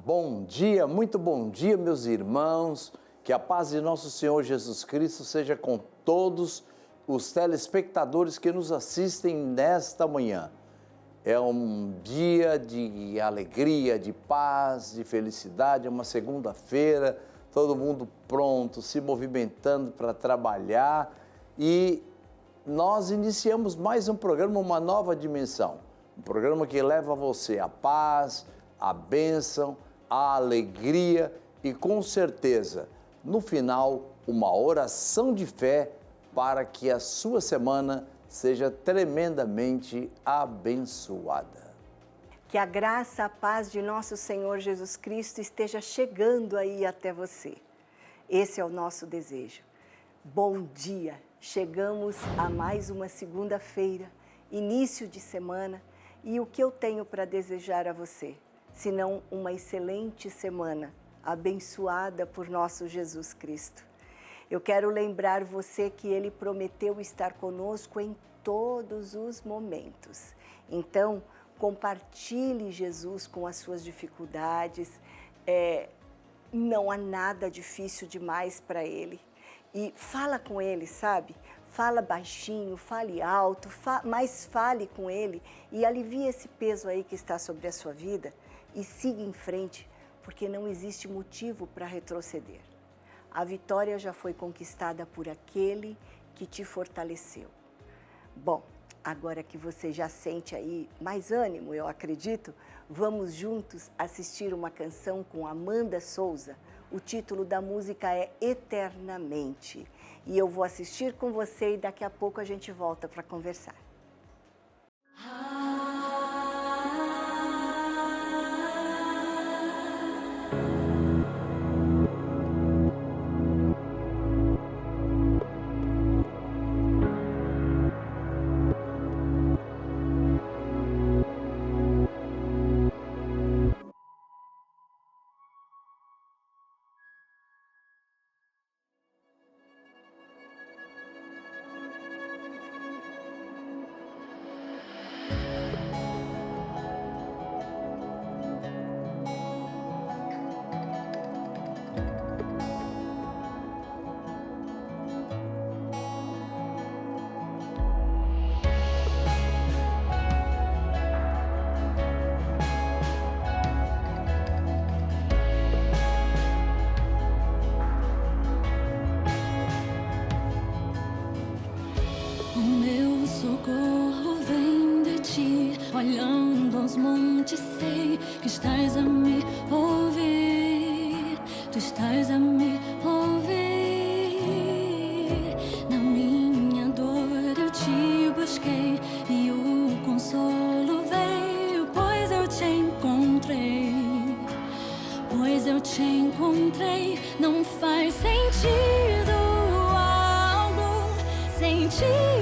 Bom dia, muito bom dia, meus irmãos. Que a paz de nosso Senhor Jesus Cristo seja com todos os telespectadores que nos assistem nesta manhã. É um dia de alegria, de paz, de felicidade, é uma segunda-feira, todo mundo pronto, se movimentando para trabalhar e nós iniciamos mais um programa, uma nova dimensão. Um programa que leva a você a paz, a bênção, a alegria e com certeza, no final, uma oração de fé para que a sua semana seja tremendamente abençoada. Que a graça, a paz de nosso Senhor Jesus Cristo esteja chegando aí até você. Esse é o nosso desejo. Bom dia! Chegamos a mais uma segunda-feira, início de semana, e o que eu tenho para desejar a você, senão uma excelente semana, abençoada por nosso Jesus Cristo. Eu quero lembrar você que Ele prometeu estar conosco em todos os momentos. Então, compartilhe Jesus com as suas dificuldades. Não há nada difícil demais para Ele. E fala com Ele, sabe? Fala baixinho, fale alto, mas fale com Ele e alivie esse peso aí que está sobre a sua vida e siga em frente, porque não existe motivo para retroceder. A vitória já foi conquistada por aquele que te fortaleceu. Bom, agora que você já sente aí mais ânimo, eu acredito, vamos juntos assistir uma canção com Amanda Souza. O título da música é Eternamente. E eu vou assistir com você e daqui a pouco a gente volta para conversar. Olhando aos montes, sei que estás a me ouvir. Tu estás a me ouvir. Na minha dor eu te busquei e o consolo veio, pois eu te encontrei. Pois eu te encontrei. Não faz sentido algo, sentido.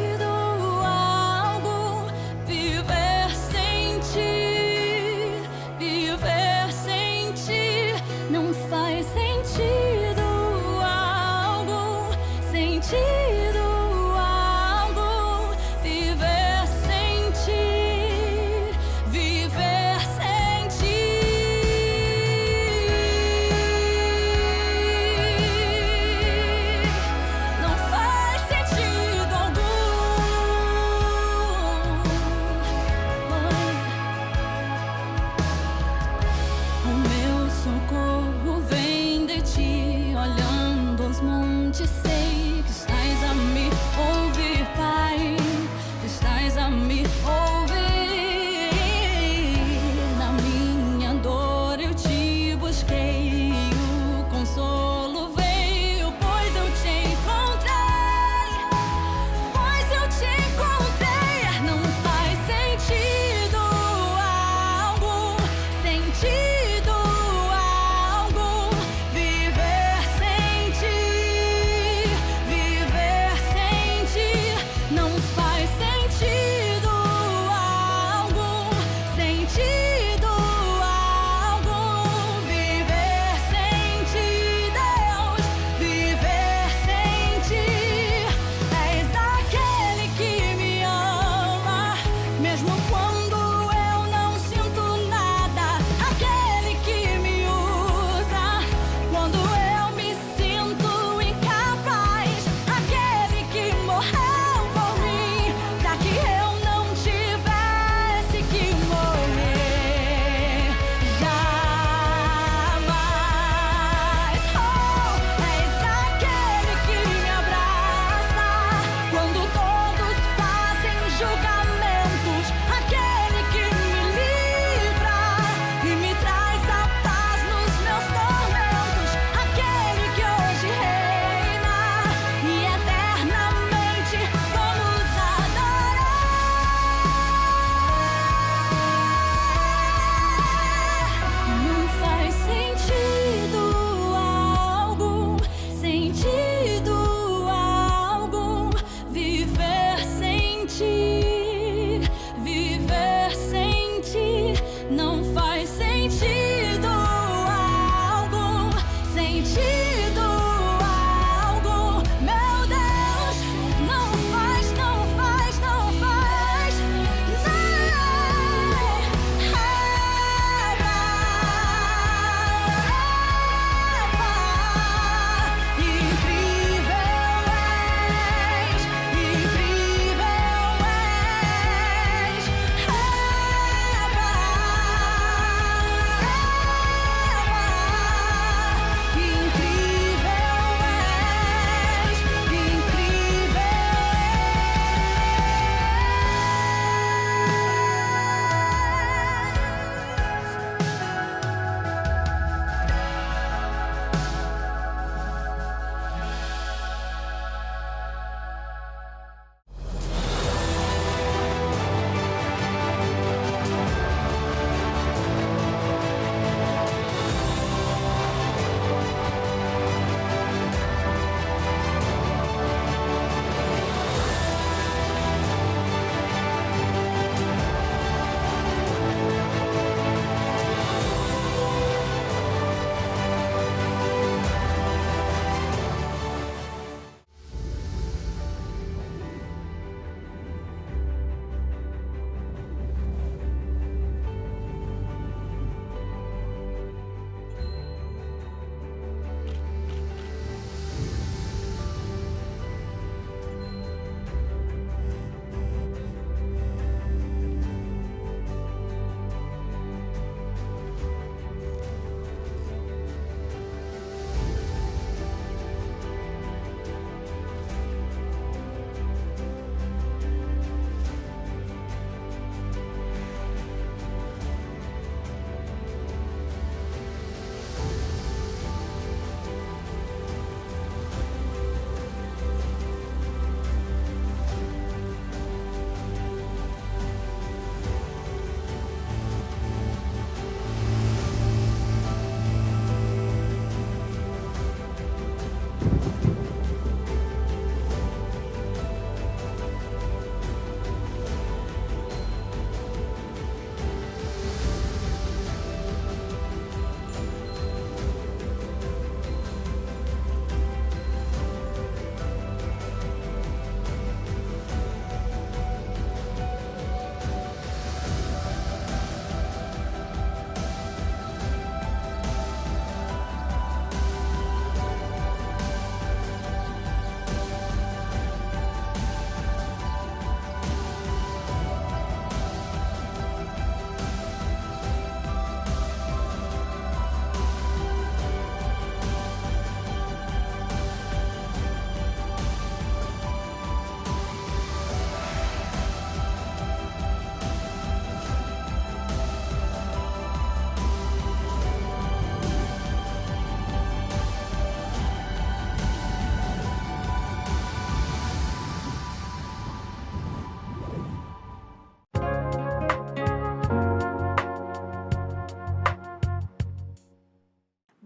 Não faz sentido algum.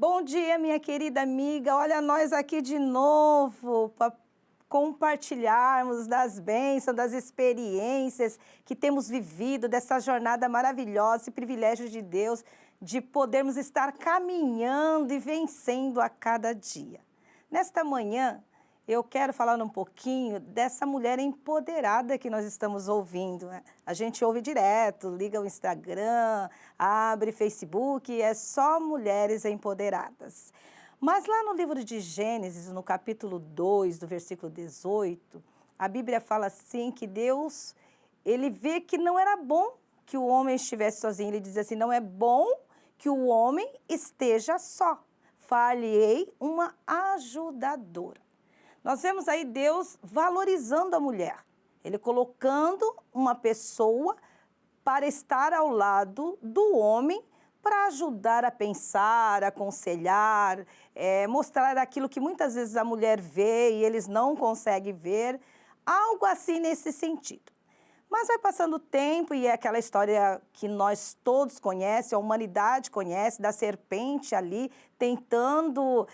Bom dia, minha querida amiga. Olha nós aqui de novo para compartilharmos das bênçãos, das experiências que temos vivido, dessa jornada maravilhosa, esse privilégio de Deus de podermos estar caminhando e vencendo a cada dia. Nesta manhã, eu quero falar um pouquinho dessa mulher empoderada que nós estamos ouvindo, né? A gente ouve direto, liga o Instagram, abre Facebook, é só mulheres empoderadas. Mas lá no livro de Gênesis, no capítulo 2, do versículo 18, a Bíblia fala assim que Deus, ele vê que não era bom que o homem estivesse sozinho. Ele diz assim, não é bom que o homem esteja só. Far-lhe-ei uma ajudadora. Nós vemos aí Deus valorizando a mulher. Ele colocando uma pessoa para estar ao lado do homem, para ajudar a pensar, aconselhar, mostrar aquilo que muitas vezes a mulher vê e eles não conseguem ver, algo assim nesse sentido. Mas vai passando o tempo e é aquela história que nós todos conhecemos, a humanidade conhece, da serpente ali tentando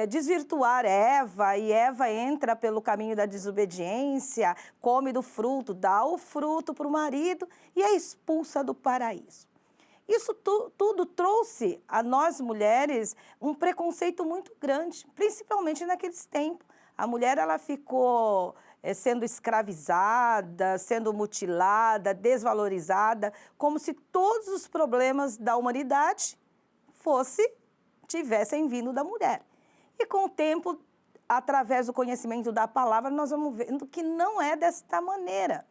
desvirtuar Eva, e Eva entra pelo caminho da desobediência, come do fruto, dá o fruto para o marido e é expulsa do paraíso. Isso tudo trouxe a nós mulheres um preconceito muito grande, principalmente naqueles tempos. A mulher ela tivou sendo escravizada, sendo mutilada, desvalorizada, como se todos os problemas da humanidade tivessem vindo da mulher. E com o tempo, através do conhecimento da palavra, nós vamos vendo que não é desta maneira.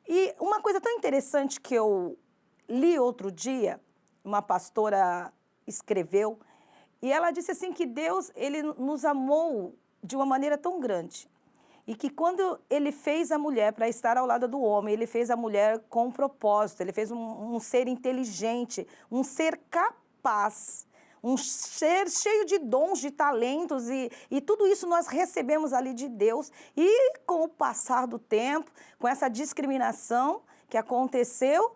E uma coisa tão interessante que eu li outro dia, uma pastora escreveu, e ela disse assim que Deus ele nos amou de uma maneira tão grande. E que quando ele fez a mulher para estar ao lado do homem, ele fez a mulher com um propósito, ele fez um ser inteligente, um ser capaz, um ser cheio de dons, de talentos, e tudo isso nós recebemos ali de Deus. E com o passar do tempo, com essa discriminação que aconteceu,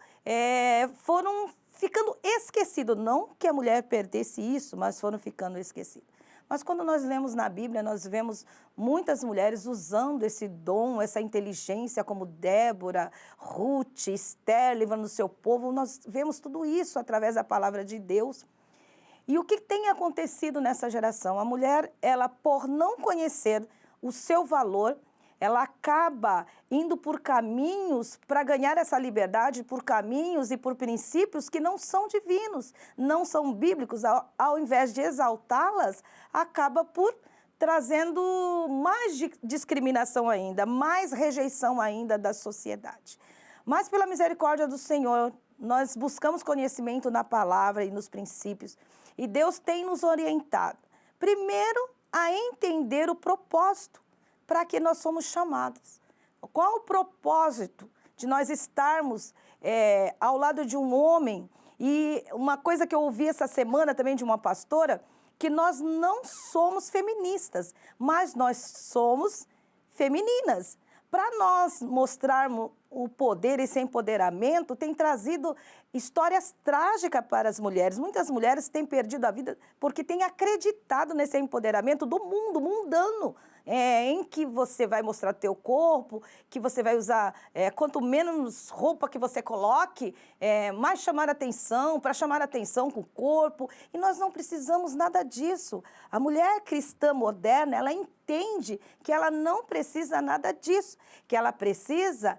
foram ficando esquecidos. Não que a mulher perdesse isso, mas foram ficando esquecidos. Mas quando nós lemos na Bíblia, nós vemos muitas mulheres usando esse dom, essa inteligência, como Débora, Ruth, Esther, livrando o seu povo. Nós vemos tudo isso através da palavra de Deus. E o que tem acontecido nessa geração? A mulher, ela, por não conhecer o seu valor, ela acaba indo por caminhos para ganhar essa liberdade, por caminhos e por princípios que não são divinos, não são bíblicos. Ao invés de exaltá-las, acaba por trazendo mais discriminação ainda, mais rejeição ainda da sociedade. Mas pela misericórdia do Senhor, nós buscamos conhecimento na palavra e nos princípios, e Deus tem nos orientado, primeiro, a entender o propósito para que nós somos chamadas. Qual o propósito de nós estarmos ao lado de um homem? E uma coisa que eu ouvi essa semana também de uma pastora, que nós não somos feministas, mas nós somos femininas. Para nós mostrarmos o poder, esse empoderamento, tem trazido histórias trágicas para as mulheres. Muitas mulheres têm perdido a vida porque têm acreditado nesse empoderamento do mundo, mundano, em que você vai mostrar teu corpo, que você vai usar, quanto menos roupa que você coloque, mais chamar atenção, para chamar atenção com o corpo. E nós não precisamos nada disso. A mulher cristã moderna, ela entende que ela não precisa nada disso, que ela precisa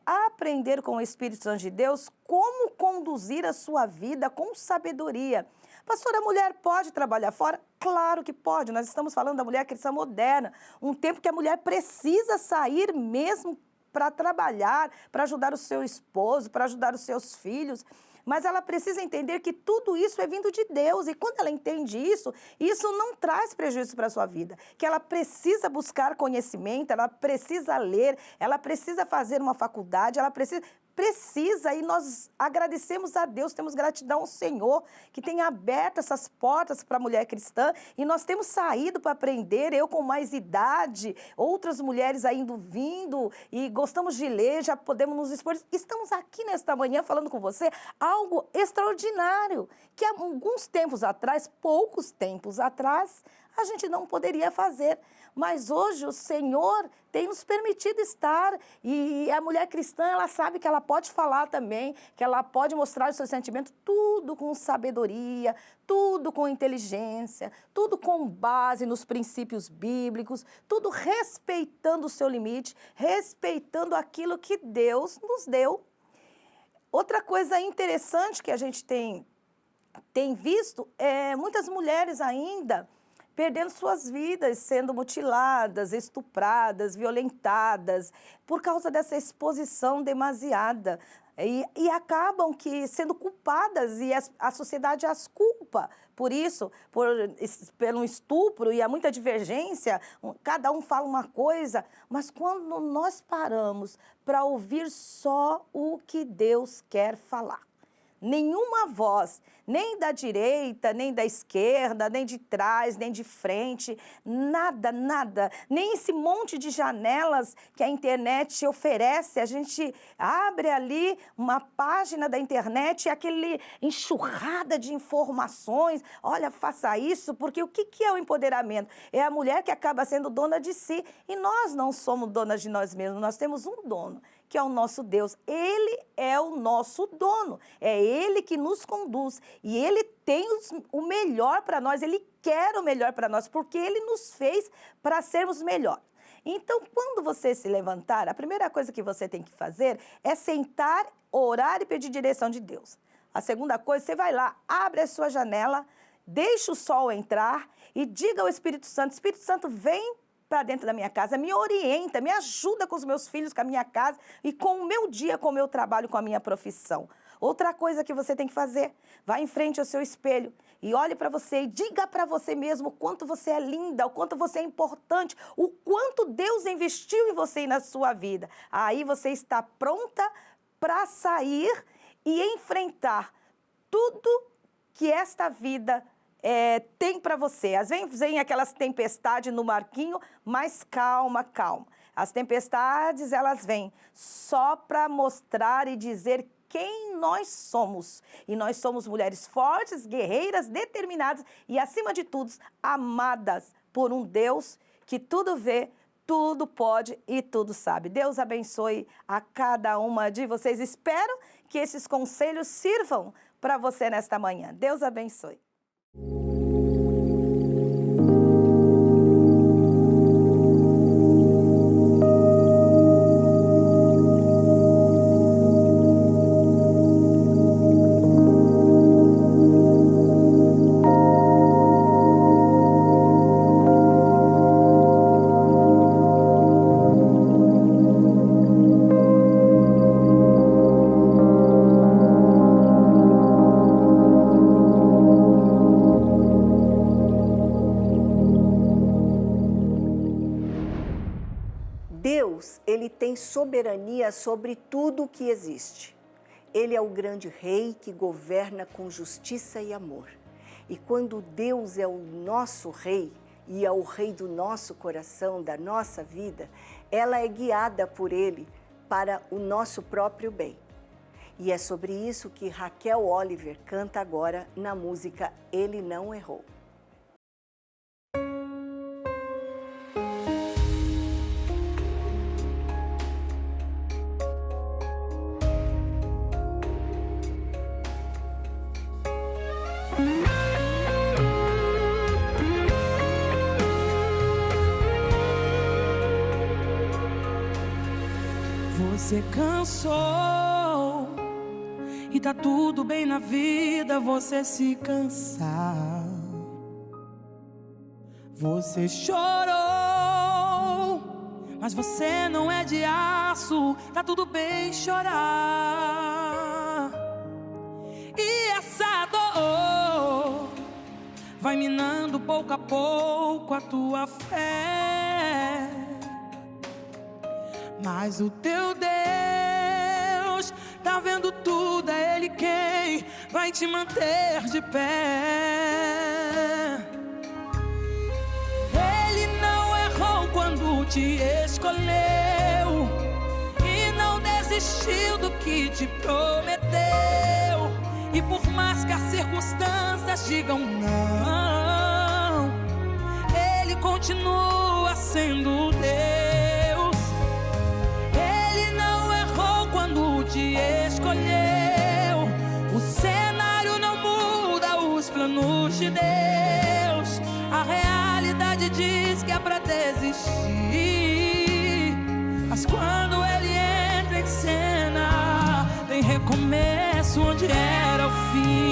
aprender com o Espírito Santo de Deus como conduzir a sua vida com sabedoria. Pastora, a mulher pode trabalhar fora? Claro que pode. Nós estamos falando da mulher cristã moderna, um tempo que a mulher precisa sair mesmo para trabalhar, para ajudar o seu esposo, para ajudar os seus filhos. Mas ela precisa entender que tudo isso é vindo de Deus. E quando ela entende isso, isso não traz prejuízo para a sua vida. Que ela precisa buscar conhecimento, ela precisa ler, ela precisa fazer uma faculdade, ela precisa precisa e nós agradecemos a Deus, temos gratidão ao Senhor que tem aberto essas portas para a mulher cristã e nós temos saído para aprender, eu com mais idade, outras mulheres ainda vindo e gostamos de ler, já podemos nos expor. Estamos aqui nesta manhã falando com você algo extraordinário, que há alguns tempos atrás, poucos tempos atrás, a gente não poderia fazer. Mas hoje o Senhor tem nos permitido estar e a mulher cristã, ela sabe que ela pode falar também, que ela pode mostrar o seu sentimento, tudo com sabedoria, tudo com inteligência, tudo com base nos princípios bíblicos, tudo respeitando o seu limite, respeitando aquilo que Deus nos deu. Outra coisa interessante que a gente tem visto é muitas mulheres ainda perdendo suas vidas, sendo mutiladas, estupradas, violentadas, por causa dessa exposição demasiada. E acabam sendo culpadas e a sociedade as culpa por isso, pelo estupro e há muita divergência, cada um fala uma coisa, mas quando nós paramos para ouvir só o que Deus quer falar, nenhuma voz, nem da direita, nem da esquerda, nem de trás, nem de frente, nada, nada, nem esse monte de janelas que a internet oferece. A gente abre ali uma página da internet e aquele enxurrada de informações, olha, faça isso, porque o que é o empoderamento? É a mulher que acaba sendo dona de si e nós não somos donas de nós mesmos, nós temos um dono, que é o nosso Deus. Ele é o nosso dono, é Ele que nos conduz e Ele tem o melhor para nós, Ele quer o melhor para nós, porque Ele nos fez para sermos melhor. Então, quando você se levantar, a primeira coisa que você tem que fazer é sentar, orar e pedir direção de Deus. A segunda coisa, você vai lá, abre a sua janela, deixa o sol entrar e diga ao Espírito Santo, vem para dentro da minha casa, me orienta, me ajuda com os meus filhos, com a minha casa e com o meu dia, com o meu trabalho, com a minha profissão. Outra coisa que você tem que fazer, vá em frente ao seu espelho e olhe para você e diga para você mesmo o quanto você é linda, o quanto você é importante, o quanto Deus investiu em você e na sua vida. Aí você está pronta para sair e enfrentar tudo que esta vida tem para você. Às vezes vem aquelas tempestades no barquinho, mas calma, calma. As tempestades, elas vêm só para mostrar e dizer quem nós somos. E nós somos mulheres fortes, guerreiras, determinadas e, acima de tudo, amadas por um Deus que tudo vê, tudo pode e tudo sabe. Deus abençoe a cada uma de vocês. Espero que esses conselhos sirvam para você nesta manhã. Deus abençoe. Deus, Ele tem soberania sobre tudo o que existe. Ele é o grande rei que governa com justiça e amor. E quando Deus é o nosso rei e é o rei do nosso coração, da nossa vida, ela é guiada por Ele para o nosso próprio bem. E é sobre isso que Raquel Oliver canta agora na música Ele Não Errou. Você cansou e tá tudo bem na vida você se cansar. Você chorou, mas você não é de aço, tá tudo bem chorar. E essa dor vai minando pouco a pouco a tua fé. Mas o teu Deus vai te manter de pé. Ele não errou quando te escolheu e não desistiu do que te prometeu. E por mais que as circunstâncias digam não, Ele continua sendo Deus. Ele não errou quando te escolheu. O cenário não muda os planos de Deus. A realidade diz que é pra desistir, mas quando Ele entra em cena, tem recomeço onde era o fim.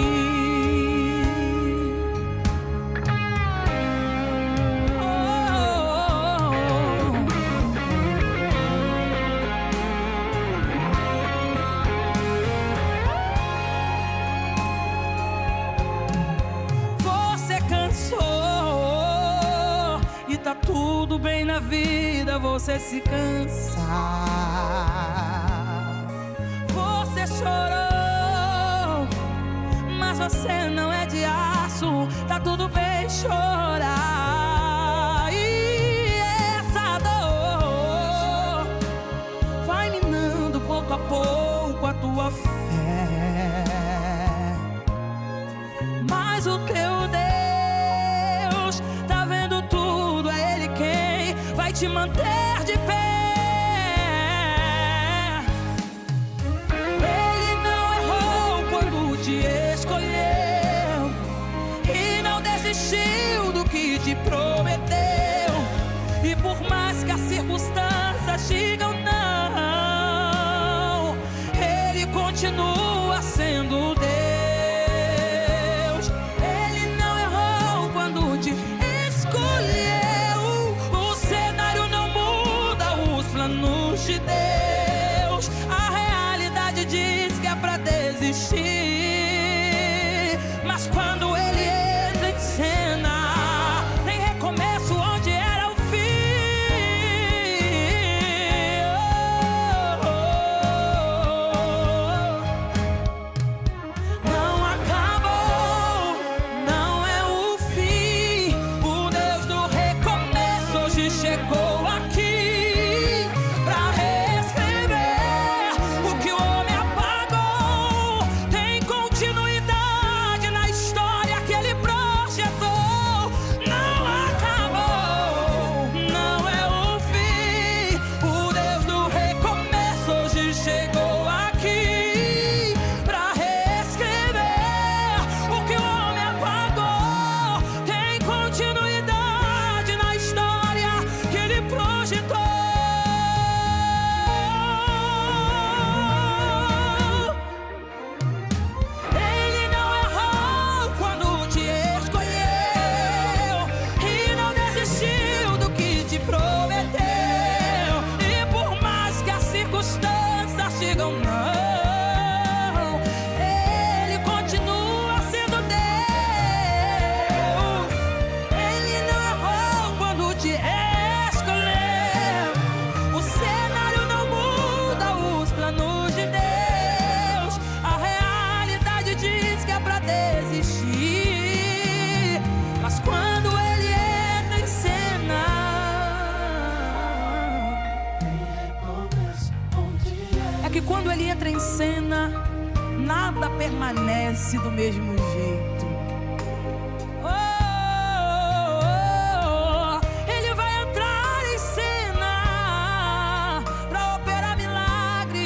Você cansou e tá tudo bem na vida, você se cansa. Você chorou, mas você não é de aço, tá tudo bem chorar. E essa dor vai minando pouco a pouco a tua fé, mas o teu Deus tá vendo tudo, é Ele quem vai te manter de pé. Te escolheu e não desistiu do que te prometeu. E por mais que as circunstâncias digam não, Ele continua sendo Deus. Ele não errou quando te escolheu. O cenário não muda os planos de Deus. A realidade diz que é pra desistir, mas quando Ele entra em cena, tem recomeço onde era o fim. Não acabou, não é o fim. O Deus do recomeço hoje chegou aqui pra reescrever o que o homem apagou. Tem continuidade na história que Ele projetou. Não acabou, não é o fim. O Deus do recomeço hoje chegou aqui pra reescrever o que o homem apagou. Tem continuidade na história que Ele projetou. Ele não errou quando te escolheu e não desistiu do que te prometeu. E por mais que as circunstâncias digam não, Ele continua sendo Deus. Ele não errou quando te escolheu. O cenário não muda os planos de Deus. A realidade diz que é pra desistir, mas quando Ele entra em cena, é que quando Ele entra em cena, nada permanece do mesmo jeito. Ele vai entrar em cena pra operar milagres.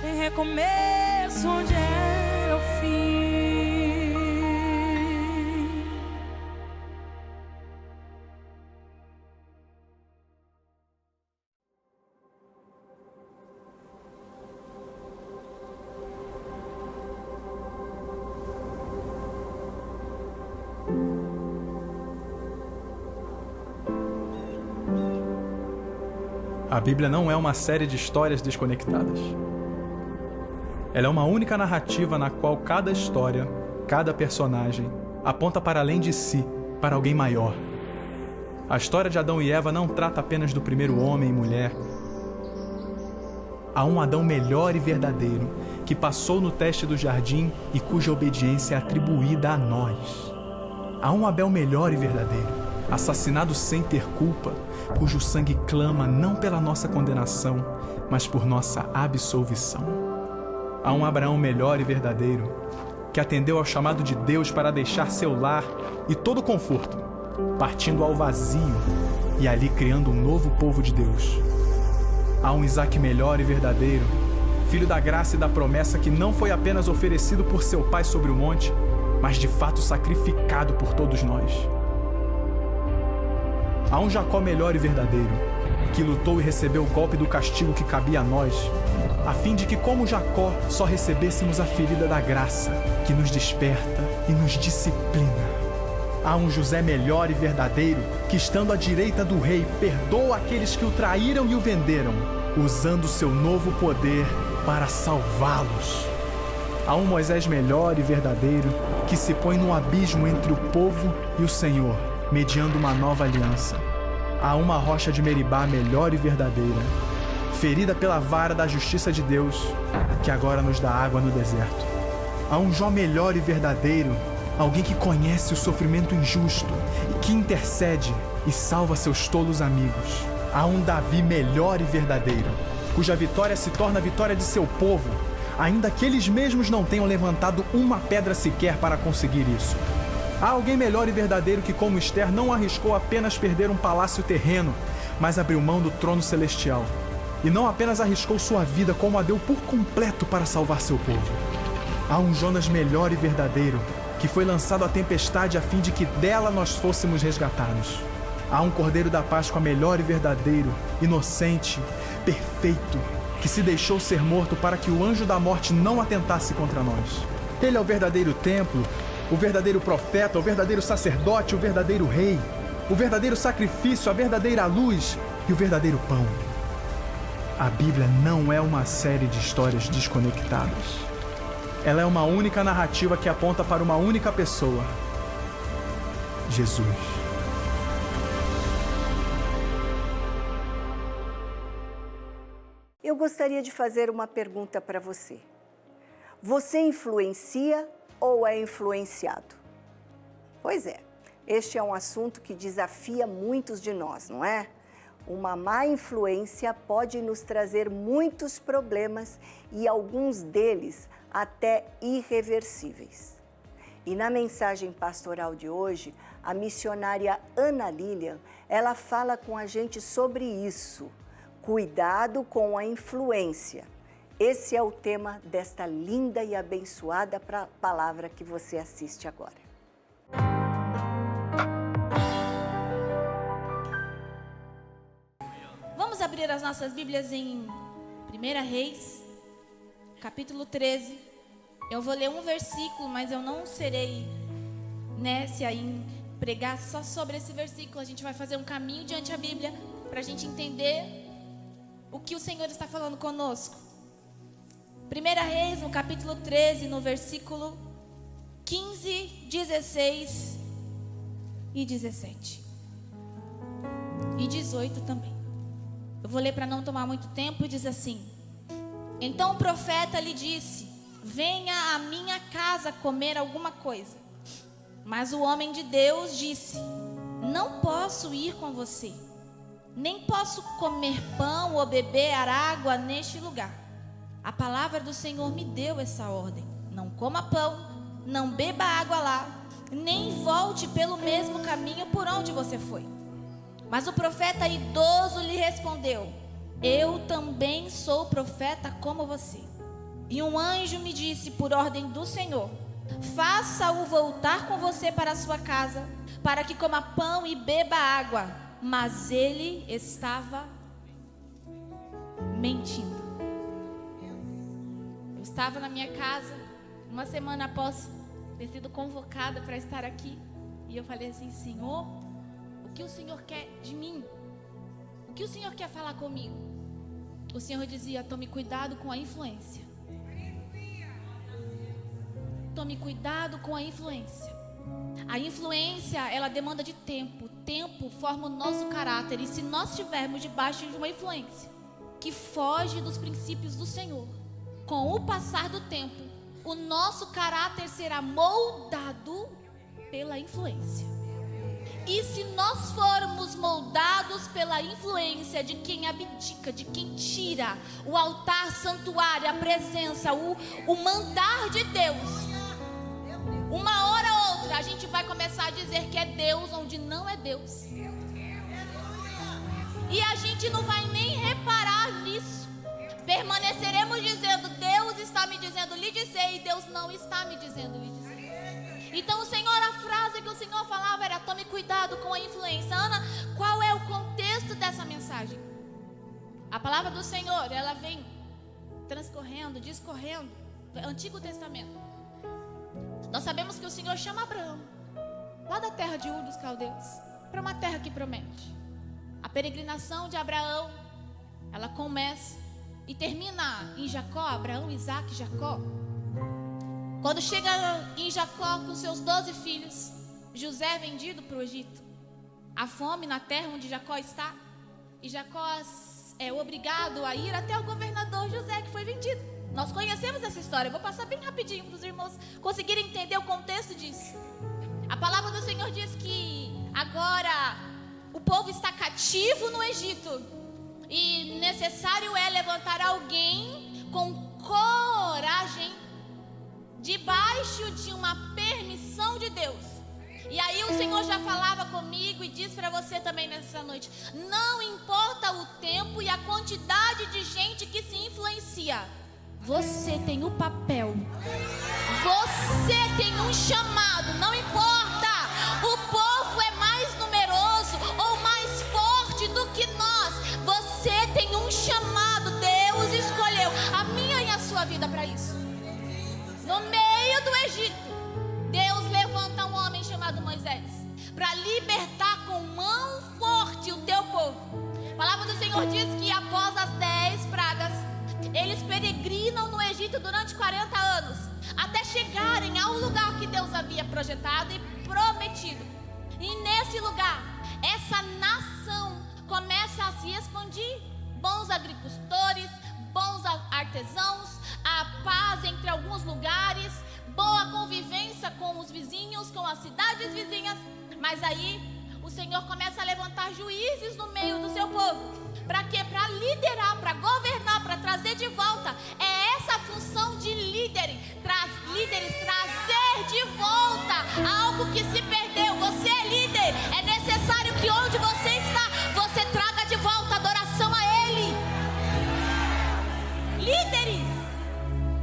Tem recomeço onde era o fim. A Bíblia não é uma série de histórias desconectadas. Ela é uma única narrativa na qual cada história, cada personagem, aponta para além de si, para alguém maior. A história de Adão e Eva não trata apenas do primeiro homem e mulher. Há um Adão melhor e verdadeiro, que passou no teste do jardim e cuja obediência é atribuída a nós. Há um Abel melhor e verdadeiro, assassinado sem ter culpa, cujo sangue clama não pela nossa condenação, mas por nossa absolvição. Há um Abraão melhor e verdadeiro, que atendeu ao chamado de Deus para deixar seu lar e todo o conforto, partindo ao vazio e ali criando um novo povo de Deus. Há um Isaque melhor e verdadeiro, filho da graça e da promessa, que não foi apenas oferecido por seu pai sobre o monte, mas de fato sacrificado por todos nós. Há um Jacó melhor e verdadeiro, que lutou e recebeu o golpe do castigo que cabia a nós, a fim de que, como Jacó, só recebêssemos a ferida da graça, que nos desperta e nos disciplina. Há um José melhor e verdadeiro, que, estando à direita do rei, perdoa aqueles que o traíram e o venderam, usando seu novo poder para salvá-los. Há um Moisés melhor e verdadeiro, que se põe no abismo entre o povo e o Senhor, mediando uma nova aliança. Há uma rocha de Meribá melhor e verdadeira, ferida pela vara da justiça de Deus, que agora nos dá água no deserto. Há um Jó melhor e verdadeiro, alguém que conhece o sofrimento injusto e que intercede e salva seus tolos amigos. Há um Davi melhor e verdadeiro, cuja vitória se torna a vitória de seu povo, ainda que eles mesmos não tenham levantado uma pedra sequer para conseguir isso. Há alguém melhor e verdadeiro que, como Esther, não arriscou apenas perder um palácio terreno, mas abriu mão do trono celestial. E não apenas arriscou sua vida, como a deu por completo para salvar seu povo. Há um Jonas melhor e verdadeiro, que foi lançado à tempestade a fim de que dela nós fôssemos resgatados. Há um Cordeiro da Páscoa melhor e verdadeiro, inocente, perfeito, que se deixou ser morto para que o anjo da morte não atentasse contra nós. Ele é o verdadeiro templo, o verdadeiro profeta, o verdadeiro sacerdote, o verdadeiro rei, o verdadeiro sacrifício, a verdadeira luz e o verdadeiro pão. A Bíblia não é uma série de histórias desconectadas. Ela é uma única narrativa que aponta para uma única pessoa: Jesus. Eu gostaria de fazer uma pergunta para você. Você influencia ou é influenciado? Pois é, este é um assunto que desafia muitos de nós, não é? Uma má influência pode nos trazer muitos problemas e alguns deles até irreversíveis. E na mensagem pastoral de hoje, a missionária Ana Lilian, ela fala com a gente sobre isso. Cuidado com a influência. Esse é o tema desta linda e abençoada palavra que você assiste agora. Vamos abrir as nossas Bíblias em 1 Reis, capítulo 13. Eu vou ler um versículo, mas eu não serei nécia em pregar só sobre esse versículo. A gente vai fazer um caminho diante da Bíblia para a gente entender o que o Senhor está falando conosco. 1 Reis, no capítulo 13, no versículo 15, 16 e 17. E 18 também. Eu vou ler para não tomar muito tempo e diz assim: Então o profeta lhe disse: Venha à minha casa comer alguma coisa. Mas o homem de Deus disse: Não posso ir com você, nem posso comer pão ou beber água neste lugar. A palavra do Senhor me deu essa ordem: Não coma pão, não beba água lá, nem volte pelo mesmo caminho por onde você foi. Mas o profeta idoso lhe respondeu: Eu também sou profeta como você. E um anjo me disse por ordem do Senhor: Faça-o voltar com você para a sua casa, para que coma pão e beba água. Mas ele estava mentindo. Eu estava na minha casa, uma semana após ter sido convocada para estar aqui, e eu falei assim: Senhor, o que o Senhor quer de mim? O que o Senhor quer falar comigo? O Senhor dizia: tome cuidado com a influência. Tome cuidado com a influência. A influência, ela demanda de tempo. O tempo forma o nosso caráter. E se nós estivermos debaixo de uma influência, que foge dos princípios do Senhor, com o passar do tempo, o nosso caráter será moldado pela influência. E se nós formos moldados pela influência de quem abdica, de quem tira o altar, santuário, a presença, o mandar de Deus, uma hora ou outra a gente vai começar a dizer que é Deus onde não é Deus. E a gente não vai nem reparar nisso. Permaneceremos dizendo, Deus está me dizendo lhe dizer, e Deus não está me dizendo lhe dizer. Então o Senhor, a frase que o Senhor falava era: tome cuidado com a influência. Ana, qual é o contexto dessa mensagem? A palavra do Senhor, ela vem transcorrendo, discorrendo, Antigo Testamento. Nós sabemos que o Senhor chama Abraão, lá da terra de Ur dos Caldeus, para uma terra que promete. A peregrinação de Abraão, ela começa e termina em Jacó, Abraão, Isaac, Jacó. Quando chega em Jacó com seus 12 filhos, José é vendido para o Egito. Há fome na terra onde Jacó está, e Jacó é obrigado a ir até o governador José, que foi vendido. Nós conhecemos essa história, eu vou passar bem rapidinho para os irmãos conseguirem entender o contexto disso. A palavra do Senhor diz que agora o povo está cativo no Egito, e necessário é levantar alguém com coragem, debaixo de uma permissão de Deus. E aí o Senhor já falava comigo e diz para você também nessa noite: não importa o tempo e a quantidade de gente que se influencia, você tem o papel, você tem um chamado. Não importa, o povo é mais numeroso ou mais forte do que nós, você tem um chamado. Deus escolheu a minha e a sua vida para isso. No meio do Egito, Deus levanta um homem chamado Moisés para libertar com mão forte o teu povo. A palavra do Senhor diz que após as 10 pragas, eles peregrinam no Egito durante 40 anos, até chegarem ao lugar que Deus havia projetado e prometido. E nesse lugar, essa nação começa a se expandir. Bons agricultores, bons artesãos, a paz entre alguns lugares, boa convivência com os vizinhos, com as cidades vizinhas. Mas aí o Senhor começa a levantar juízes no meio do seu povo. Para quê? Para liderar, para governar, para trazer de volta. É essa a função de líderes, trazer de volta algo que se perdeu. Você é líder, é necessário que onde você está, você traga de volta adoração a Ele. Líderes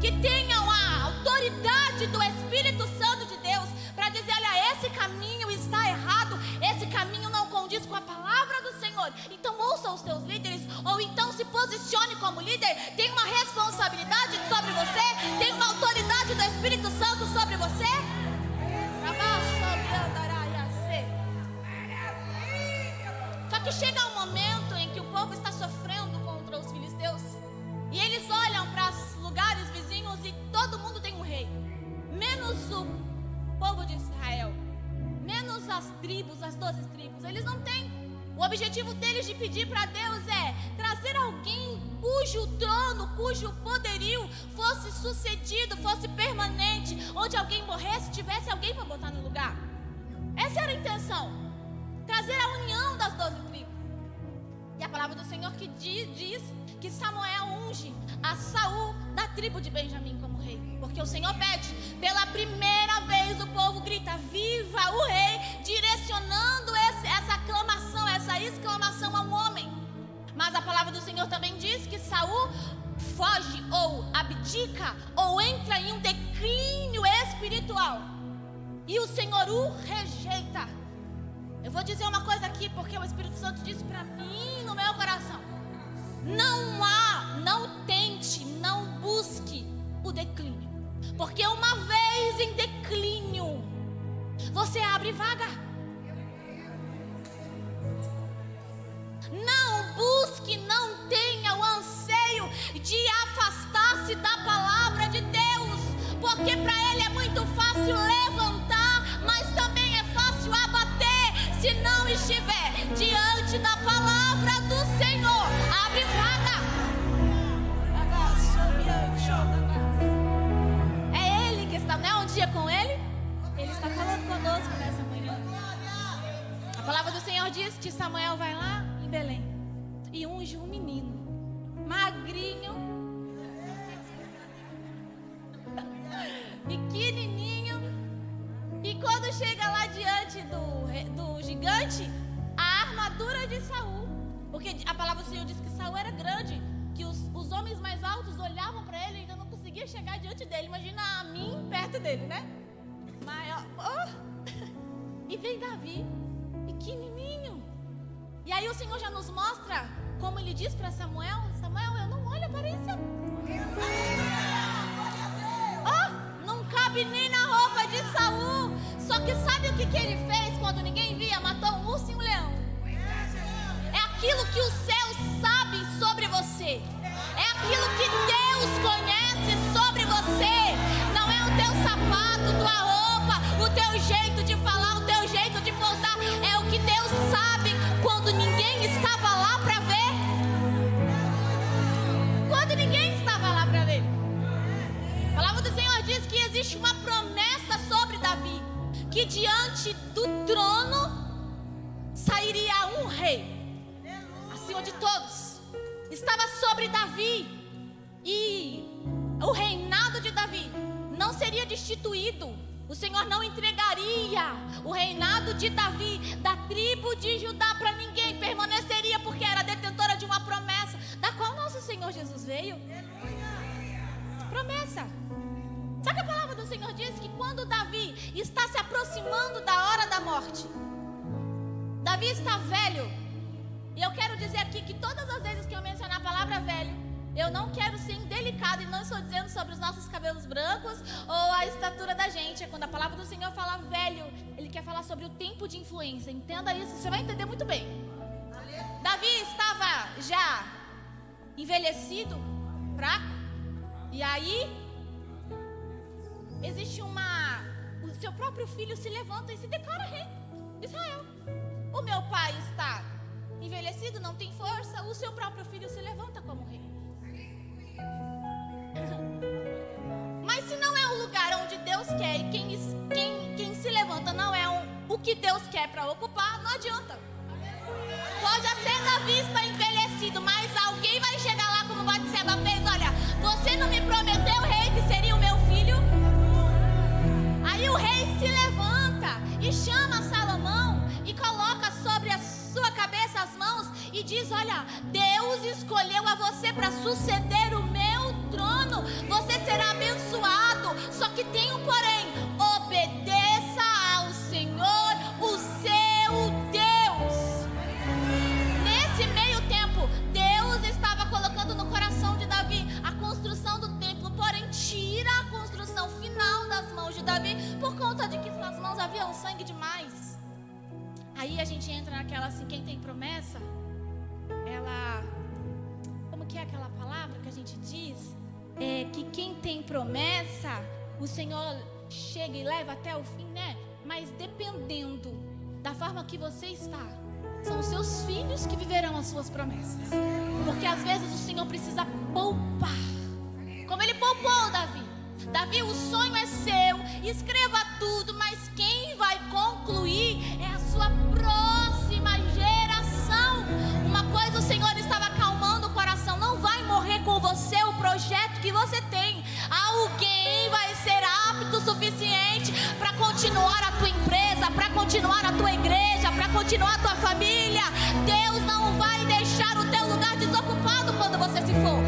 que tenham a autoridade do Espírito Santo de Deus para dizer: olha, esse caminho está errado, esse caminho não condiz com a palavra do Senhor. Então ouça os teus líderes, ou então se posicione como líder. Tem uma responsabilidade sobre você, tem uma autoridade do Espírito Santo sobre você. Só que chega um momento em que o povo está sofrendo contra os filisteus, e eles olham para os lugares vizinhos e todo mundo tem um rei, menos o povo de Israel, menos as tribos, as 12 tribos. Eles não têm. O objetivo deles de pedir para Deus é trazer alguém cujo trono, cujo poderio fosse sucedido, fosse permanente, onde alguém morresse, tivesse alguém para botar no lugar. Essa era a intenção, trazer a união das 12 tribos. E a palavra do Senhor que diz que Samuel unge a Saul da tribo de Benjamim como rei, porque o Senhor pede. Pela primeira vez o povo grita: viva o rei, direcionando essa aclamação, essa exclamação a um homem. Mas a palavra do Senhor também diz que Saul foge ou abdica ou entra em um declínio espiritual, e o Senhor o rejeita. Eu vou dizer uma coisa aqui, porque o Espírito Santo disse para mim no meu coração: não tente, não busque o declínio, porque uma vez em declínio, você abre vaga. Não busque, não tenha o anseio de afastar-se da palavra de Deus, porque para Ele é muito fácil levantar, mas também é fácil abater, se não estiver diante da palavra do Senhor. Abre vaga. Senhor diz que Samuel vai lá em Belém e unge um menino, magrinho, pequenininho. E quando chega lá diante do gigante, a armadura de Saul, porque a palavra do Senhor diz que Saul era grande, que os homens mais altos olhavam para ele e ainda não conseguia chegar diante dele. Imagina a mim perto dele, né? E vem Davi, pequenininho. E aí o Senhor já nos mostra, como ele diz para Samuel: Samuel, eu não olho a aparência. Não cabe nem na roupa de Saul. Só que sabe o que ele fez quando ninguém via? Matou um urso e um leão. É aquilo que o céu sabe sobre você. É aquilo que Deus conhece sobre você. Não é o teu sapato, tua roupa, o teu jeito de falar, o teu jeito de posar. É o que Deus sabe quando ninguém estava lá para ver. Quando ninguém estava lá para ver. A palavra do Senhor diz que existe uma promessa sobre Davi, que diante do trono sairia um rei, acima de todos. Estava sobre Davi, e o reinado de Davi não seria destituído. O Senhor não entregaria o reinado de Davi, da tribo de Judá, para ninguém. Permaneceria, porque era detentora de uma promessa, da qual nosso Senhor Jesus veio. Promessa. Sabe que a palavra do Senhor diz que quando Davi está se aproximando da hora da morte, Davi está velho. E eu quero dizer aqui que todas as vezes que eu mencionar a palavra velho, eu não quero ser indelicado, e não estou dizendo sobre os nossos cabelos brancos ou a estatura da gente. Quando a palavra do Senhor fala velho, Ele quer falar sobre o tempo de influência. Entenda isso, você vai entender muito bem. Davi estava já envelhecido, fraco, e aí existe o seu próprio filho se levanta e se declara rei de Israel. O meu pai está envelhecido, não tem força, o seu próprio filho se levanta como rei. Mas se não é o lugar onde Deus quer, e quem se levanta não é o que Deus quer para ocupar, não adianta. Pode até Davi estar envelhecido, mas alguém vai chegar lá como Batseba fez: olha, você não me prometeu, rei, que seria o meu filho? Aí o rei se levanta e chama Salomão e coloca sobre a sua cabeça as mãos e diz: olha, Deus escolheu a você para suceder o meu trono. Você será abençoado. Só que tem um porém: obedeça ao Senhor, o seu Deus. Nesse meio tempo, Deus estava colocando no coração de Davi a construção do templo, porém tira a construção final das mãos de Davi, por conta de que nas mãos havia um sangue demais. Aí a gente entra naquela assim: quem tem promessa, como que é aquela palavra que a gente diz? Que quem tem promessa, o Senhor chega e leva até o fim, né? Mas dependendo da forma que você está, são os seus filhos que viverão as suas promessas. Porque às vezes o Senhor precisa poupar, como Ele poupou Davi. Davi, o sonho é seu, escreva tudo, mas quem vai concluir é a sua próxima geração. Uma coisa o Senhor estava acalmando o coração: não vai morrer com você o projeto que você tem. Alguém vai ser apto o suficiente para continuar a tua empresa, para continuar a tua igreja, para continuar a tua família. Deus não vai deixar o teu lugar desocupado quando você se for.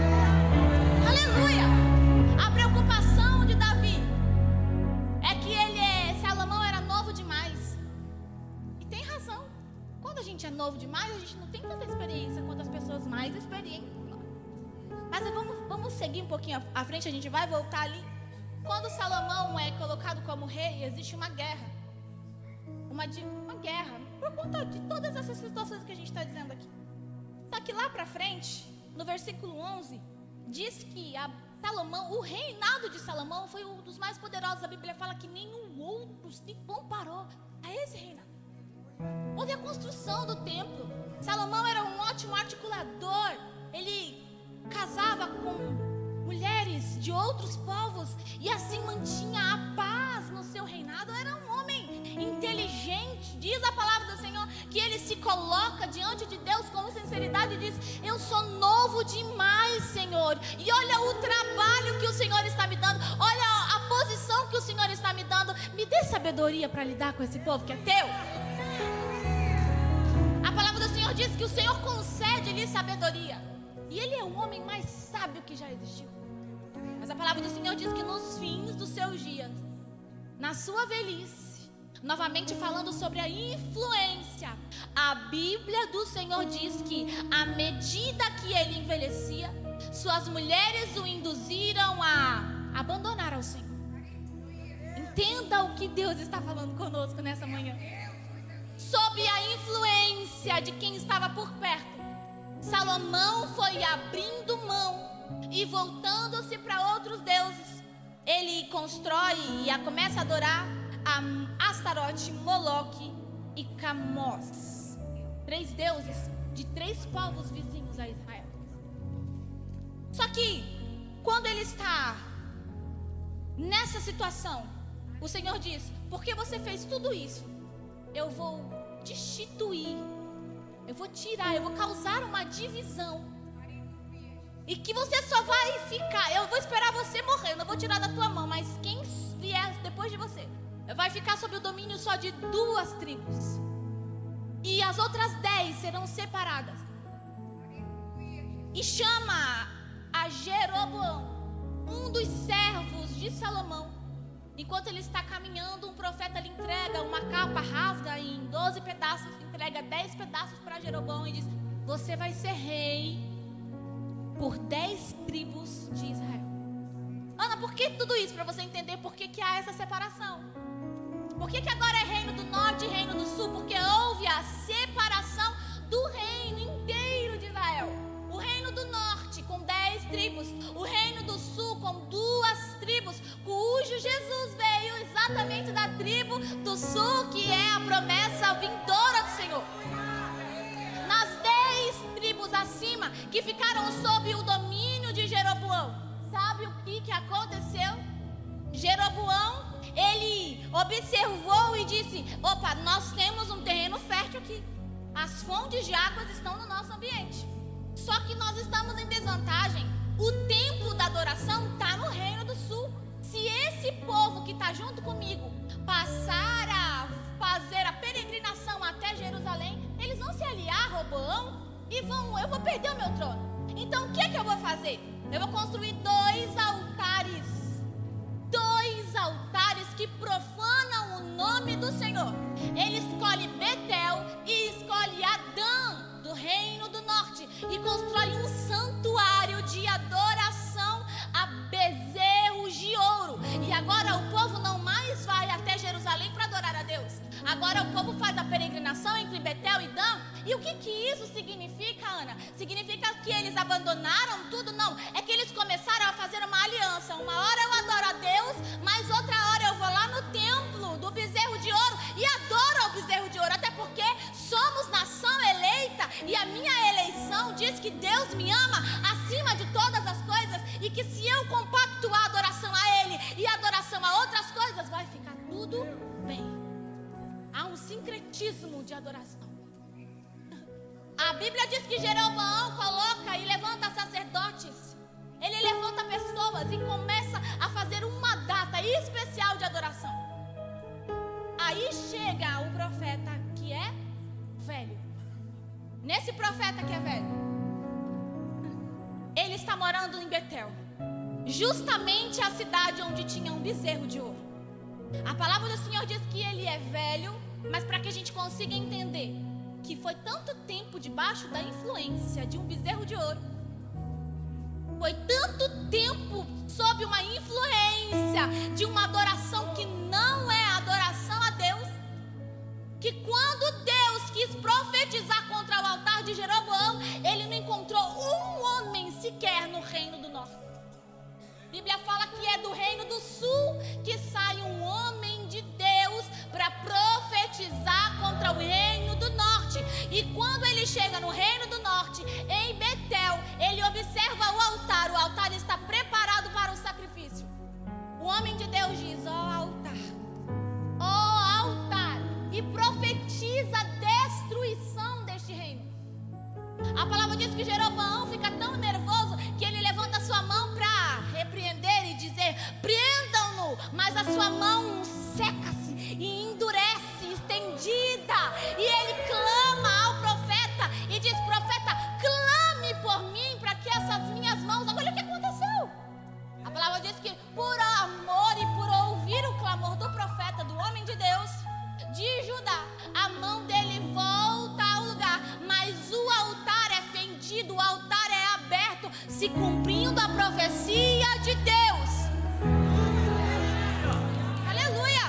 Aleluia! A preocupação de Davi é que Salomão era novo demais. E tem razão. Quando a gente é novo demais, a gente não tem tanta experiência quanto as pessoas mais experientes. Mas vamos seguir um pouquinho à frente, a gente vai voltar ali. Quando Salomão é colocado como rei, existe uma guerra. Uma guerra, por conta de todas essas situações que a gente está dizendo aqui. Só que lá pra frente, no versículo 11, diz que Salomão, o reinado de Salomão foi um dos mais poderosos. A Bíblia fala que nenhum outro se comparou a esse reinado. Houve a construção do templo. Salomão era um ótimo articulador. Ele casava com mulheres de outros povos e assim mantinha a paz no seu reinado. Era um homem inteligente. Diz a palavra do Senhor que ele se coloca diante de Deus com sinceridade e diz: eu sou novo demais, Senhor. E olha o trabalho que o Senhor está me dando. Olha a posição que o Senhor está me dando. Me dê sabedoria para lidar com esse povo que é teu. A palavra do Senhor diz que o Senhor concede-lhe sabedoria. E ele é o homem mais sábio que já existiu. Mas a palavra do Senhor diz que nos fins dos seus dias, na sua velhice, novamente falando sobre a influência, a Bíblia do Senhor diz que à medida que ele envelhecia, suas mulheres o induziram a abandonar ao Senhor. Entenda o que Deus está falando conosco nessa manhã. Sob a influência de quem estava por perto, Salomão foi abrindo mão e voltando-se para outros deuses. Ele constrói e começa a adorar a Astarote, Moloque e Camós. 3 deuses de 3 povos vizinhos a Israel. Só que quando ele está nessa situação, o Senhor diz: porque você fez tudo isso, eu vou destituir, eu vou tirar, eu vou causar uma divisão. E que você só vai ficar, eu vou esperar você morrer, eu não vou tirar da tua mão, mas quem vier depois de você vai ficar sob o domínio só de 2 tribos. E as outras 10 serão separadas. E chama a Jeroboão, um dos servos de Salomão. Enquanto ele está caminhando, um profeta lhe entrega uma capa, rasga em 12 pedaços, entrega 10 pedaços para Jeroboão e diz: você vai ser rei por 10 tribos de Israel. Ana, por que tudo isso? Para você entender por que há essa separação. Por que agora é reino do norte e reino do sul? Porque houve a separação do reino inteiro de Israel. O reino do norte com 10 tribos, o reino do sul com 2 tribos, cujo Jesus veio exatamente da tribo do sul, que é a promessa vindoura do Senhor. Nas 10 tribos acima, que ficaram sob o domínio de Jeroboão, sabe o que aconteceu? Jeroboão, ele observou e disse: opa, nós temos um terreno fértil aqui, as fontes de águas estão no nosso ambiente, só que nós estamos em desvantagem. O templo da adoração está no reino do sul. Se esse povo que está junto comigo passar a fazer a peregrinação até Jerusalém, eles vão se aliar a Roboão e eu vou perder o meu trono. Então o que eu vou fazer? Eu vou construir 2 altares. 2 altares que profanam o nome do Senhor. Ele escolhe Betel e escolhe Adã, do reino do norte, e constrói um santuário de adoração a bezerros de ouro. E agora o povo não mais vai até Jerusalém para adorar a Deus. Agora o povo faz a peregrinação entre Betel e Dan. E o que isso significa, Ana? Significa que eles abandonaram tudo? Não, é que eles começaram a fazer uma aliança. Uma hora eu adoro a Deus, mas outra hora eu vou lá no templo do bezerro de ouro e adoro ao bezerro de ouro. Até porque somos nação eleita e a minha eleição diz que Deus me ama acima de todas as coisas, e que se eu compactuar a adoração a Ele e a adoração a outras coisas, vai ficar tudo bem. Há um sincretismo de adoração. A Bíblia diz que Jeroboão coloca e levanta sacerdotes. Ele levanta pessoas e começa a fazer uma data especial de adoração. Aí chega o profeta que é velho. Nesse profeta que é velho, ele está morando em Betel, justamente a cidade onde tinha um bezerro de ouro. A palavra do Senhor diz que ele é velho, mas para que a gente consiga entender que foi tanto tempo debaixo da influência de um bezerro de ouro, foi tanto tempo sob uma influência de uma adoração que não é adoração a Deus, que quando Deus quis profetizar contra o altar de Jeroboão, ele não encontrou um homem sequer no reino do norte. A Bíblia fala que é do reino do sul que sai um homem de Deus para profetizar contra o reino do norte. E quando ele chega no reino do norte, em Betel, ele observa o altar está preparado para o sacrifício. O homem de Deus diz: mão seca-se e endurece, estendida. E ele clama ao profeta e diz: profeta, clame por mim para que essas minhas mãos... Olha o que aconteceu. A palavra diz que por amor e por ouvir o clamor do profeta, do homem de Deus, de Judá, a mão dele volta ao lugar, mas o altar é fendido, o altar é aberto, se cumprindo a profecia de Deus. Aleluia!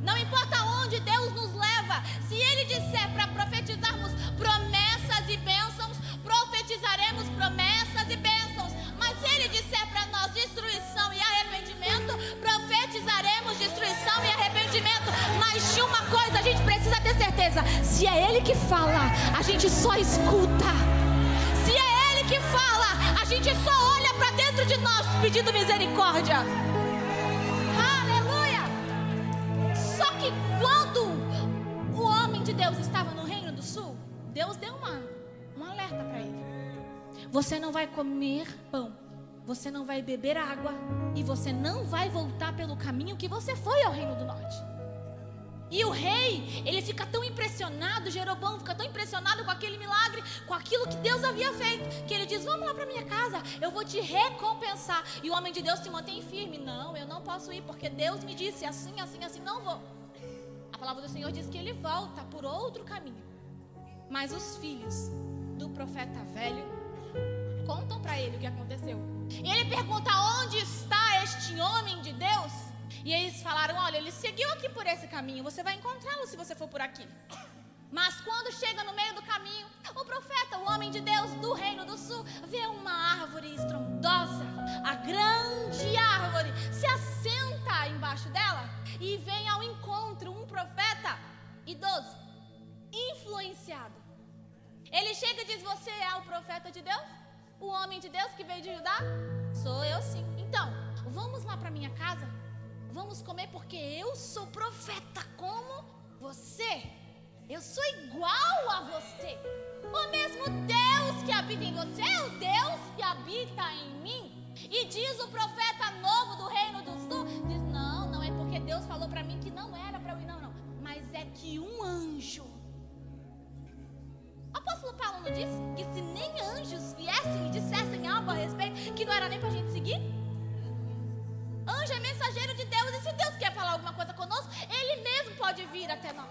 Não importa onde Deus nos leva, se Ele disser para profetizarmos promessas e bênçãos, profetizaremos promessas e bênçãos. Mas se Ele disser para nós destruição e arrependimento, profetizaremos destruição e arrependimento. Mas de uma coisa a gente precisa ter certeza: se é Ele que fala, a gente só escuta. Se é Ele que fala, a gente só olha para dentro de nós pedindo misericórdia. Aleluia! Só que quando o homem de Deus estava no Reino do Sul, Deus deu um alerta para ele: você não vai comer pão, você não vai beber água, e você não vai voltar pelo caminho que você foi ao Reino do Norte. E o rei, ele fica tão impressionado, Jeroboão fica tão impressionado com aquele milagre, com aquilo que Deus havia feito, que ele diz: vamos lá para minha casa, eu vou te recompensar. E o homem de Deus se mantém firme: não, eu não posso ir, porque Deus me disse assim, assim, assim, não vou. A palavra do Senhor diz que ele volta por outro caminho. Mas os filhos do profeta velho contam para ele o que aconteceu. E ele pergunta: onde está este homem de Deus? E eles falaram: olha, ele seguiu aqui por esse caminho, você vai encontrá-lo se você for por aqui. Mas quando chega no meio do caminho, o profeta, o homem de Deus do Reino do Sul, vê uma árvore estrondosa, a grande árvore, se assenta embaixo dela e vem ao encontro um profeta idoso, influenciado. Ele chega e diz: você é o profeta de Deus? O homem de Deus que veio de Judá? Sou eu, sim. Então, vamos lá para minha casa, vamos comer, porque eu sou profeta como você. Eu sou igual a você. O mesmo Deus que habita em você é o Deus que habita em mim. E diz o profeta novo do Reino do Sul, diz: não, não é porque Deus falou para mim que não era para eu ir, não. Mas é que um anjo... O apóstolo Paulo não disse que se nem anjos viessem e dissessem algo a respeito, que não era nem pra gente seguir? Anjo é mensageiro de Deus, e se Deus quer falar alguma coisa conosco, Ele mesmo pode vir até nós.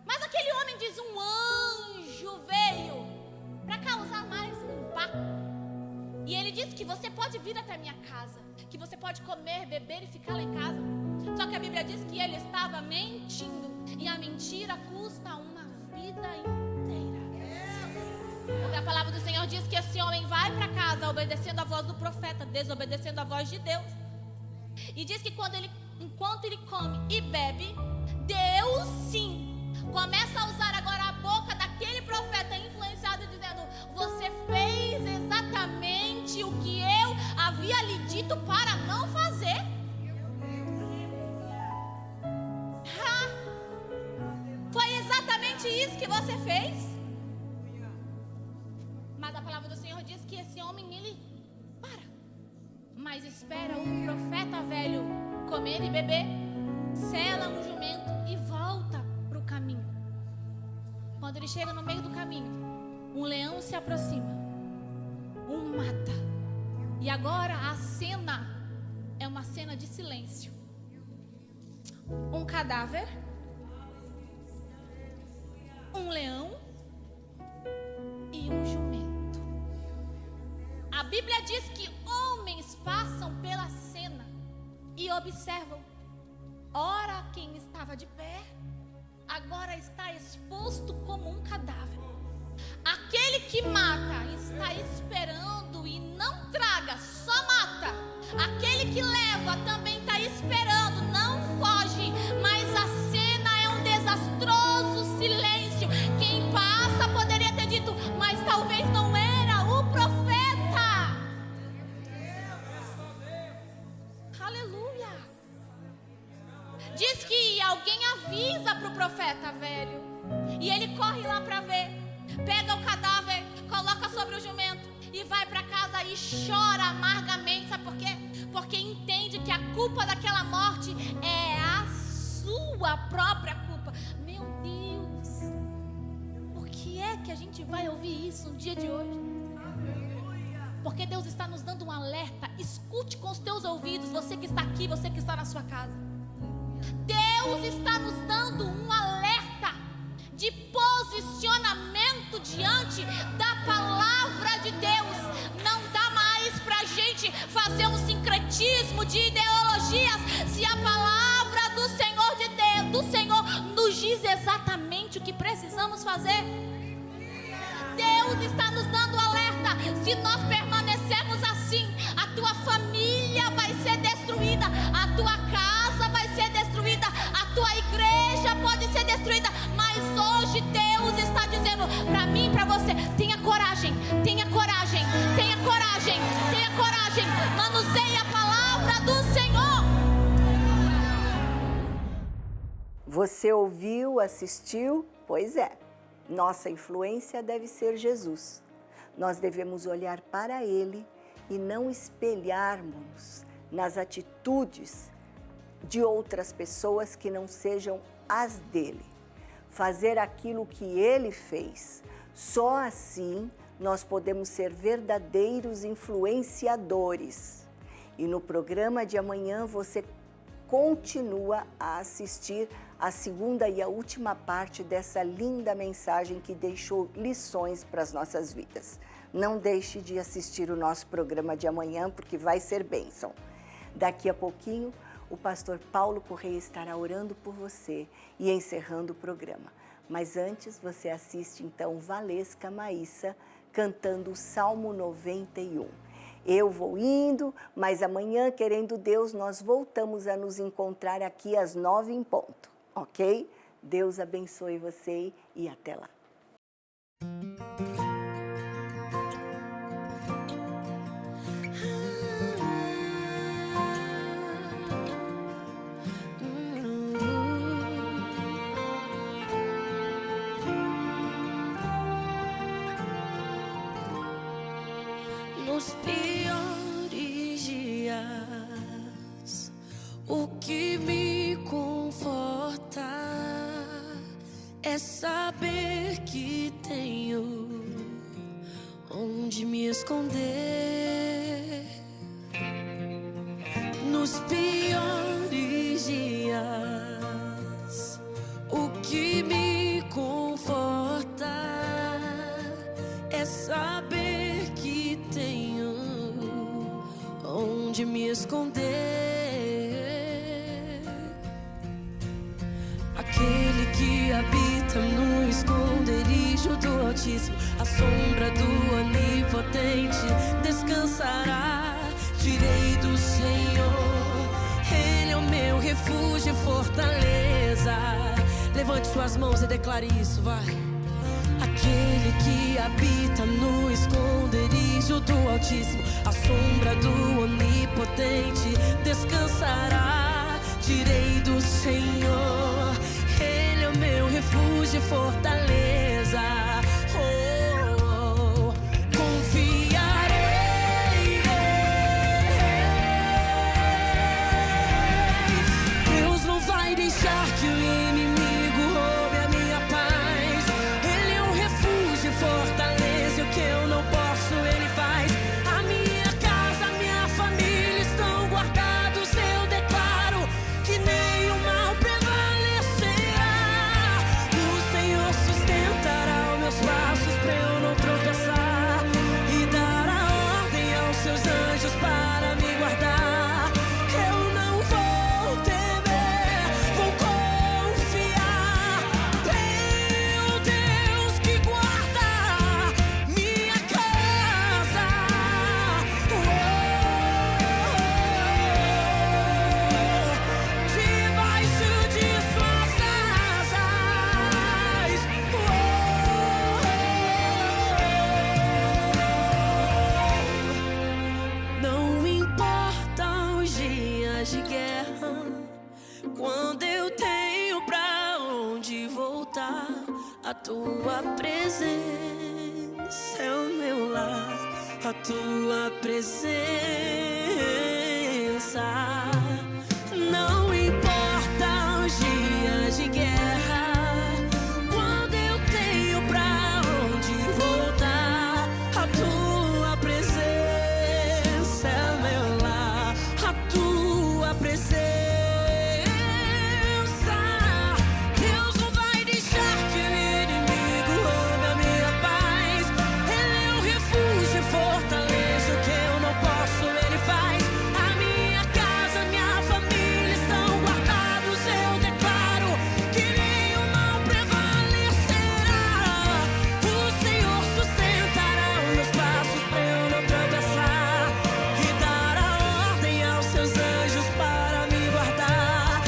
Mas aquele homem diz: um anjo veio para causar mais um impacto. E ele disse que você pode vir até a minha casa, que você pode comer, beber e ficar lá em casa. Só que a Bíblia diz que ele estava mentindo, e a mentira custa uma vida inteira. Porque a palavra do Senhor diz que esse homem vai para casa obedecendo a voz do profeta, desobedecendo a voz de Deus. E diz que enquanto ele come e bebe, Deus sim começa a usar agora a boca daquele profeta influenciado, dizendo: você fez exatamente o que eu havia lhe dito para não fazer. Foi exatamente isso que você fez. Mas a palavra do Senhor diz que esse homem, ele para, mas espera o profeta velho comer e beber, sela um jumento e volta para o caminho. Quando ele chega no meio do caminho, um leão se aproxima, o mata. E agora a cena é uma cena de silêncio. Um cadáver, um leão e um jumento. A Bíblia diz que homens passam pela cena e observam. Ora, quem estava de pé, agora está exposto como um cadáver. Aquele que mata está esperando e não traga, só mata. Aquele que leva também está esperando, não foge. Mas a cena é um desastroso silêncio. Quem passa poderia ter dito: mas talvez não era o profeta. Aleluia. Diz que alguém avisa para o profeta velho, e ele corre lá para ver, pega o cadáver, coloca sobre o jumento e vai para casa e chora amargamente. Sabe por quê? porque entende que a culpa daquela morte é a sua própria culpa. Meu Deus, por que é que a gente vai ouvir isso no dia de hoje? Porque Deus está nos dando um alerta. Escute com os teus ouvidos, você que está aqui, você que está na sua casa. Deus está nos dando um alerta de posicionamento diante da palavra de Deus. Não dá mais pra gente fazer um sincretismo de ideologias se a palavra do Senhor de Deus, do Senhor, nos diz exatamente o que precisamos fazer. Deus está nos dando alerta. Se nós permanecermos assim, a tua família vai ser destruída, a tua casa vai ser destruída, a tua igreja pode ser destruída. Mas hoje Deus está dizendo para mim e para você: tenha coragem, tenha coragem, tenha coragem, tenha coragem. Manuseie a palavra do Senhor. Você ouviu, assistiu? Pois é. Nossa influência deve ser Jesus. Nós devemos olhar para Ele e não espelharmos nas atitudes de outras pessoas que não sejam as dele. Fazer aquilo que Ele fez. Só assim nós podemos ser verdadeiros influenciadores. E no programa de amanhã você continua a assistir a segunda e a última parte dessa linda mensagem que deixou lições para as nossas vidas. Não deixe de assistir o nosso programa de amanhã, porque vai ser bênção. Daqui a pouquinho, o pastor Paulo Correia estará orando por você e encerrando o programa. Mas antes, você assiste então Valesca Maíssa cantando o Salmo 91. Eu vou indo, mas amanhã, querendo Deus, nós voltamos a nos encontrar aqui às 9 em ponto, ok? Deus abençoe você e até lá. Nos piores dias, o que me conforta é saber que tenho onde me esconder. Nos piores dias, o que me conforta é saber que tenho onde me esconder. Aquele que habita no esconderijo do Altíssimo, a sombra do Onipotente descansará. Direi do Senhor, Ele é o meu refúgio e fortaleza. Levante suas mãos e declare isso, vai. Aquele que habita no esconderijo do Altíssimo, a sombra do Onipotente descansará. Direi do Senhor, Ele é o meu refúgio e fortaleza. Confiarei. Deus não vai deixar que o inimigo roube a minha paz. Ele é um refúgio e fortaleza, o que eu não posso, Ele faz. A minha casa, a minha família estão guardados. Eu declaro que nenhum mal prevalecerá. O Senhor sustentará os meus passos pra eu não tropeçar, e dará ordem aos seus anjos para me guardar. Eu não vou temer, vou confiar. Tenho Deus que guarda minha casa. Debaixo de suas asas. Não importam os dias de guerra, quando eu tenho pra onde voltar. A tua presença é o meu lar, a tua presença passar. Não importa os dias de guerra, quando eu tenho pra onde voltar, a tua presença é meu lar, a tua presença. Deus não vai deixar que o inimigo roube a minha paz. Ele é um refúgio e fortaleza, o que eu não posso, ele faz. A minha casa, minha família estão guardados. Eu declaro que nenhum mal prevalecerá. O Senhor sustentará os meus passos pra eu não tropeçar, e dará ordem aos seus anjos para me guardar.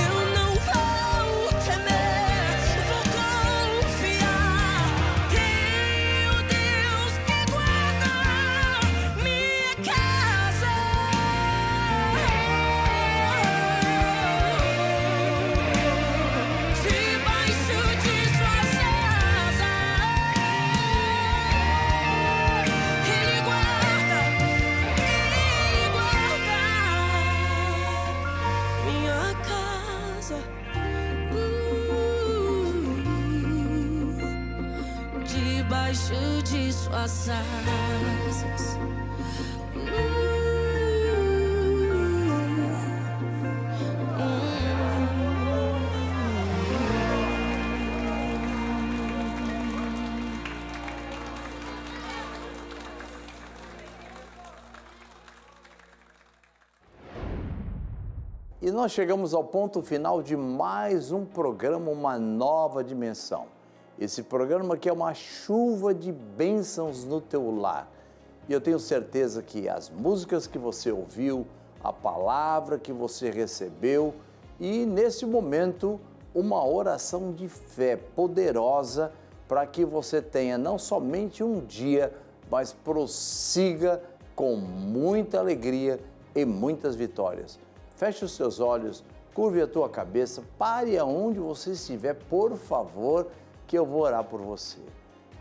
Eu não vou temer, vou confiar. Tenho Deus que guarda minha casa. Debaixo de suas asas, Ele guarda minha casa. Debaixo de suas asas. E nós chegamos ao ponto final de mais um programa, Uma Nova Dimensão. Esse programa que é uma chuva de bênçãos no teu lar. E eu tenho certeza que as músicas que você ouviu, a palavra que você recebeu e, nesse momento, uma oração de fé poderosa para que você tenha não somente um dia, mas prossiga com muita alegria e muitas vitórias. Feche os seus olhos, curve a tua cabeça, pare aonde você estiver, por favor, que eu vou orar por você.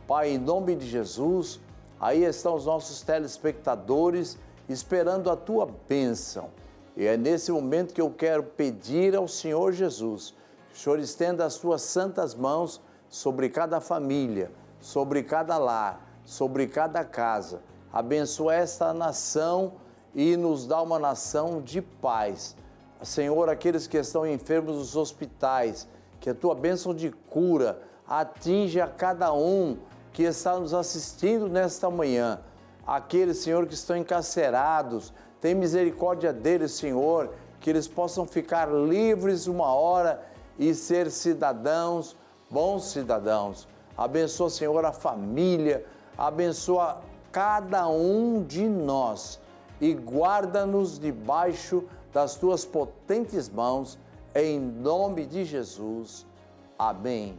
Pai, em nome de Jesus, aí estão os nossos telespectadores esperando a tua bênção. E é nesse momento que eu quero pedir ao Senhor Jesus que o Senhor estenda as suas santas mãos sobre cada família, sobre cada lar, sobre cada casa. Abençoa esta nação e nos dá uma nação de paz. Senhor, aqueles que estão enfermos nos hospitais, que a tua bênção de cura atinja cada um que está nos assistindo nesta manhã. Aqueles, Senhor, que estão encarcerados, tem misericórdia deles, Senhor, que eles possam ficar livres uma hora e ser cidadãos, bons cidadãos. Abençoa, Senhor, a família, abençoa cada um de nós e guarda-nos debaixo das tuas potentes mãos, em nome de Jesus. Amém.